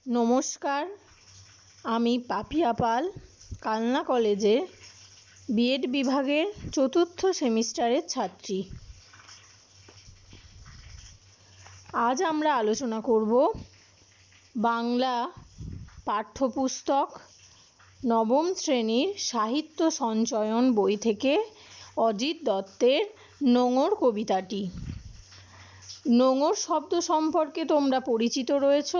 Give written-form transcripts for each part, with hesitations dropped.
নমস্কার, আমি পাপিয়া পাল, কালনা কলেজের বিএড বিভাগের চতুর্থ সেমিস্টারের ছাত্রী। আজ আমরা আলোচনা করব বাংলা পাঠ্যপুস্তক নবম শ্রেণীর সাহিত্য সঞ্চয়ন বই থেকে অজিত দত্তের নোঙর কবিতাটি। নোঙর শব্দ সম্পর্কে তোমরা পরিচিত রয়েছ।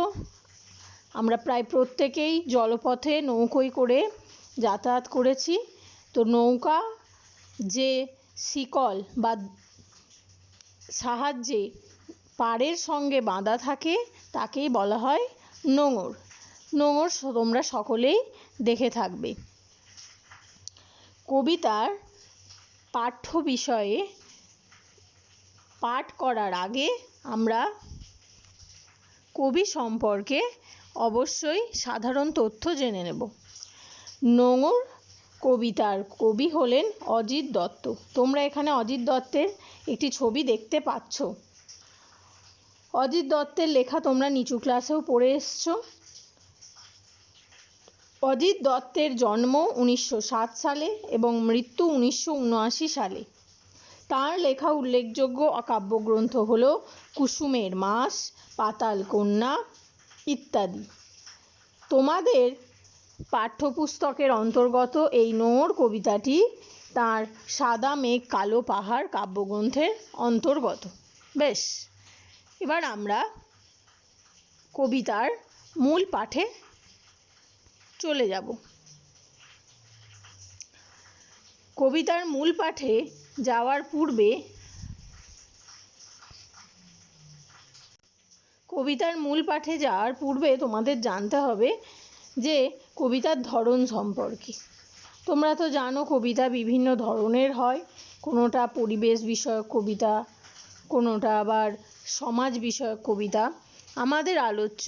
আমরা প্রায় প্রত্যেকেই জলপথে নৌকোয় করে যাতায়াত করেছি। তো নৌকা যে শিকল বা সাহায্যে পাড়ের সঙ্গে বাঁধা থাকে তাকেই বলা হয় নোঙর। নোঙর তোমরা সকলেই দেখে থাকবে। কবিতার পাঠ্য বিষয়ে পাঠ করার আগে আমরা কবি সম্পর্কে অবশ্যই সাধারণ তথ্য জেনে নেব। নোঙর কবিতার কবি হলেন অজিত দত্ত। তোমরা এখানে অজিত দত্তের একটি ছবি দেখতে পাচ্ছ। অজিত দত্তের লেখা তোমরা নিচু ক্লাসেও পড়ে এসছো। অজিত দত্তের জন্ম 1907 সালে এবং মৃত্যু 1979 সালে। তার লেখা উল্লেখযোগ্য কাব্যগ্রন্থ হল কুসুমের মাস, পাতাল কন্যা ইত্যাদি। তোমাদের পাঠ্যপুস্তকের অন্তর্গত এই নোঙর কবিতাটি তার সাদা মেঘ কালো পাহাড় কাব্যগ্রন্থের অন্তর্গত। বেশ, এবার আমরা কবিতার মূল পাঠে চলে যাব। কবিতার মূল পাঠে যাওয়ার পূর্বে তোমাদের জানতে হবে যে কবিতার ধরন সম্পর্কে। তোমরা তো জানো কবিতা বিভিন্ন ধরনের হয়। কোনোটা পরিবেশ বিষয়ক কবিতা, কোনোটা আবার সমাজ বিষয়ক কবিতা। আমাদের আলোচ্য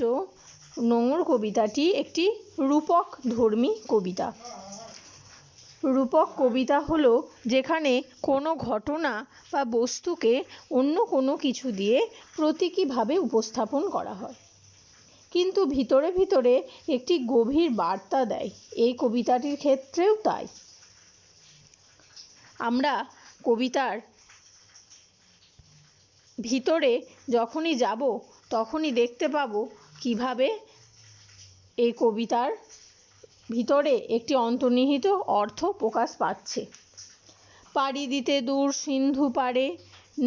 নোঙর কবিতাটি একটি রূপক ধর্মী কবিতা। রূপক কবিতা হলো যেখানে কোনো ঘটনা বা বস্তুকে অন্য কোনো কিছু দিয়ে প্রতীকীভাবে উপস্থাপন করা হয়, কিন্তু ভিতরে ভিতরে একটি গভীর বার্তা দেয়। এই কবিতাটির ক্ষেত্রেও তাই। আমরা কবিতার ভিতরে যখনই যাব তখনই দেখতে পাবো কিভাবে এই কবিতার ভিতরে একটি অন্তর্নিহিত অর্থ প্রকাশ পাচ্ছে। পাড়ি দিতে দূর সিন্ধু পাড়ে,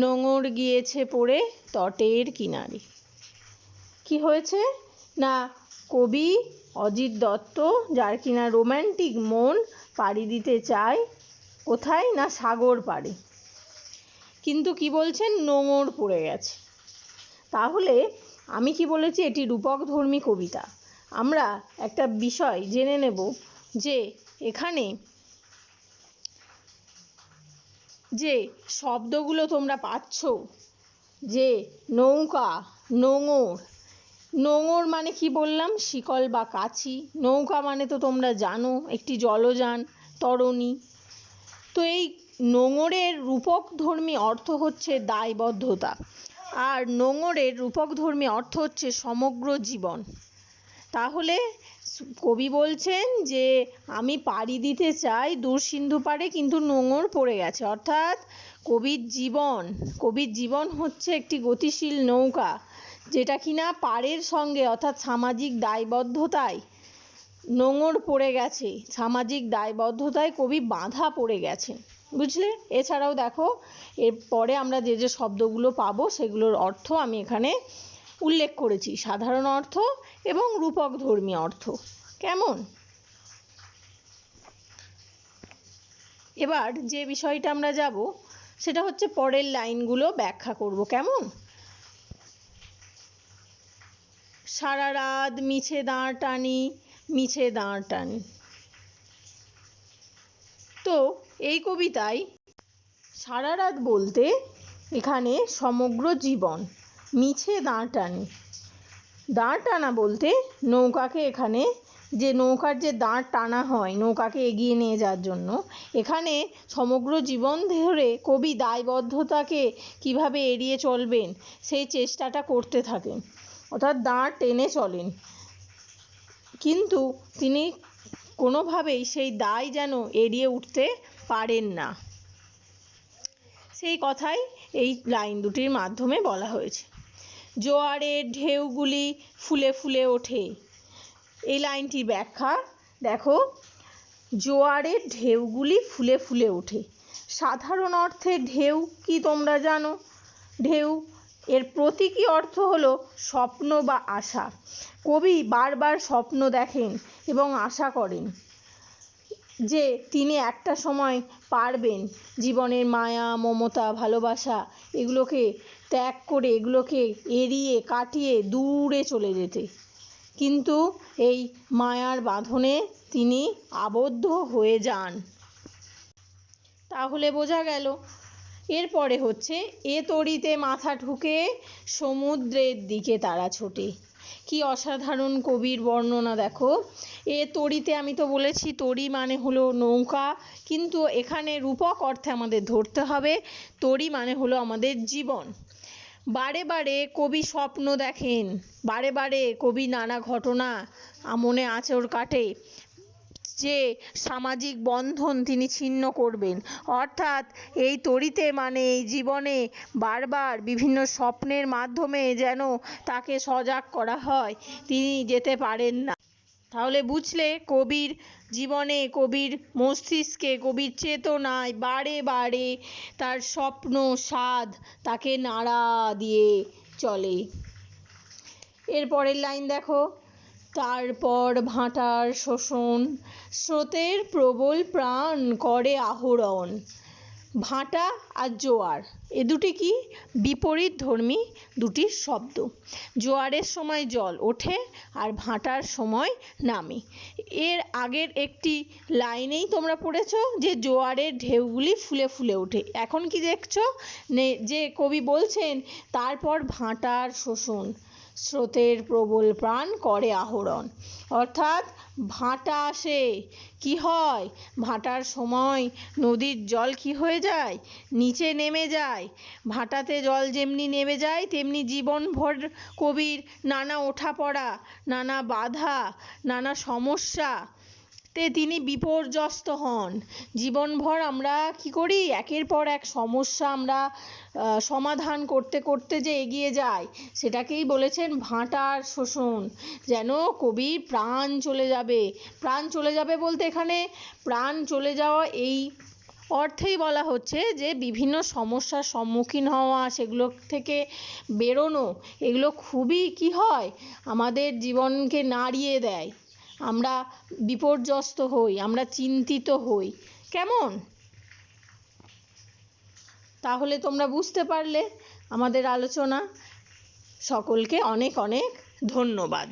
নোঙর গিয়েছে পড়ে তটের কিনারে। কি হয়েছে না, কবি অজিত দত্ত, যার কিনা রোম্যান্টিক মন, পাড়ি দিতে চায় কোথায় না সাগর পাড়ে, কিন্তু কি বলছেন, নোঙর পড়ে গেছে। তাহলে আমি কি বলেছি, এটি রূপক ধর্মী কবিতা। আমরা একটা বিষয় জেনে নেব যে এখানে যে শব্দগুলো তোমরা পাচ্ছ, যে নৌকা, নোঙর। নোঙর মানে কি বললাম, শিকল বা কাছি। নৌকা মানে তো তোমরা জানো একটি জলযান, তরণী। তো এই নোঙরের রূপকধর্মী অর্থ হচ্ছে দায়বদ্ধতা, আর নোঙরের রূপকধর্মী অর্থ হচ্ছে সমগ্র জীবন। তাহলে কবি বলছেন যে আমি পাড়ি দিতে চাই দূর সিন্ধু পাড়ে, কিন্তু নোঙর পড়ে গেছে। অর্থাৎ কবির জীবন হচ্ছে একটি গতিশীল নৌকা, যেটা কিনা পাড়ের সঙ্গে অর্থাৎ সামাজিক দায়বদ্ধতায় নোঙর পড়ে গেছে। সামাজিক দায়বদ্ধতায় কবি বাঁধা পড়ে গেছে, বুঝলে? এছাড়াও দেখো, এরপরে আমরা যে যে শব্দগুলো পাবো সেগুলোর অর্থ আমি এখানে উল্লেখ করেছি, সাধারণ অর্থ এবং রূপক ধর্মী অর্থ। কেমন? এবার যে বিষয়টা আমরা যাব সেটা হচ্ছে পরের লাইনগুলো ব্যাখ্যা করব। কেমন? সারা রাত মিছে দাঁড় টানি, মিছে দাঁড় টানি। তো এই কবিতায় সারা রাত বলতে এখানে সমগ্র জীবন, মিছে দাঁড় টানি। দাঁড় টানা বলতে নৌকাকে, এখানে যে নৌকার যে দাঁড় টানা হয় নৌকাকে এগিয়ে নিয়ে যাওয়ার জন্য, এখানে সমগ্র জীবন ধরে কবি দায়বদ্ধতাকে কিভাবে এড়িয়ে চলবেন সেই চেষ্টাটা করতে থাকেন, অর্থাৎ দাঁড় টেনে চলেন। কিন্তু তিনি কোনোভাবেই সেই দায় যেন এড়িয়ে উঠতে পারেন না, সেই কথাই এই লাইন দুটির মাধ্যমে বলা হয়েছে। জোয়ারের ঢেউগুলি ফুলে ফুলে ওঠে। এই লাইনটির ব্যাখ্যা দেখো, জোয়ারের ঢেউগুলি ফুলে ফুলে ওঠে। সাধারণ অর্থে ঢেউ কি তোমরা জানো? ঢেউ এর প্রতীকী অর্থ হলো স্বপ্ন বা আশা। কবি বারবার স্বপ্ন দেখেন এবং আশা করেন যে তিনি একটা সময় পারবেন জীবনের মায়া, মমতা, ভালোবাসা এগুলোকে ত্যাগ করে, এগুলোকে এড়িয়ে কাটিয়ে দূরে চলে যেতে। কিন্তু এই মায়ার বাঁধনে তিনি আবদ্ধ হয়ে যান। তাহলে বোঝা গেল। এরপরে হচ্ছে, এ তড়িতে মাথা ঠুকে সমুদ্রের দিকে তারা ছোটে। কি অসাধারণ কবির বর্ণনা দেখো। এ তড়িতে, আমি তো বলেছি তড়ি মানে হলো নৌকা, কিন্তু এখানে রূপক অর্থে আমাদের ধরতে হবে, তড়ি মানে হলো আমাদের জীবন। বারে বারে কবি স্বপ্ন দেখেন, বারে বারে কবি নানা ঘটনা মনে আঁচড় কাটে যে সামাজিক বন্ধন তিনি ছিন্ন করবেন। অর্থাৎ এই তড়িতে মানে এই জীবনে বারবার বিভিন্ন স্বপ্নের মাধ্যমে যেন তাকে সজাগ করা হয়, তিনি যেতে পারেন না। তাহলে বুঝলে, কবির জীবনে, কবির মস্তিষ্কে, কবির চেতনায় বারে বারে তার স্বপ্ন স্বাদ তাকে নাড়া দিয়ে চলে। এরপরের লাইন দেখো, তারপর ভাটার শোষণ, স্রোতের প্রবল প্রাণ করে আহরণ। ভাটা আর জোয়ার এ দুটি কি? বিপরীত ধর্মী দুটি শব্দ। জোয়ারের সময় জল ওঠে আর ভাটার সময় নামে। এর আগের একটি লাইনেই তোমরা পড়েছো যে জোয়ারের ঢেউগুলি ফুলে ফুলে ওঠে। এখন কি দেখছো যে কবি বলছেন তারপর ভাটার শোষণ, স্রোতের প্রবল প্রাণ করে আহরণ। অর্থাৎ ভাটা আসে, কি হয়? ভাটার সময় নদীর জল কি হয়ে যায়? নিচে নেমে যায়। ভাটাতে জল যেমনি নেমে যায়, তেমনি জীবনভর কবির নানা ওঠাপড়া, নানা বাধা, নানা সমস্যা তে তিনি বিপর্যস্ত হন। জীবনভর আমরা কি করি? একের পর এক সমস্যা আমরা সমাধান করতে করতে যে এগিয়ে যাই, সেটাকেই বলেছেন ভাটার শোষণ। যেন কবির প্রাণ চলে যাবে। প্রাণ চলে যাবে বলতে এখানে প্রাণ চলে যাওয়া এই অর্থেই বলা হচ্ছে যে বিভিন্ন সমস্যার সম্মুখীন হওয়া, সেগুলো থেকে বেরোনো, এগুলো খুবই কি হয়, আমাদের জীবনকে নাড়িয়ে দেয়। আমরা বিপর্যস্ত হই, আমরা চিন্তিত হই। কেমন? তাহলে তোমরা বুঝতে পারলে আমাদের আলোচনা। সকলকে অনেক অনেক ধন্যবাদ।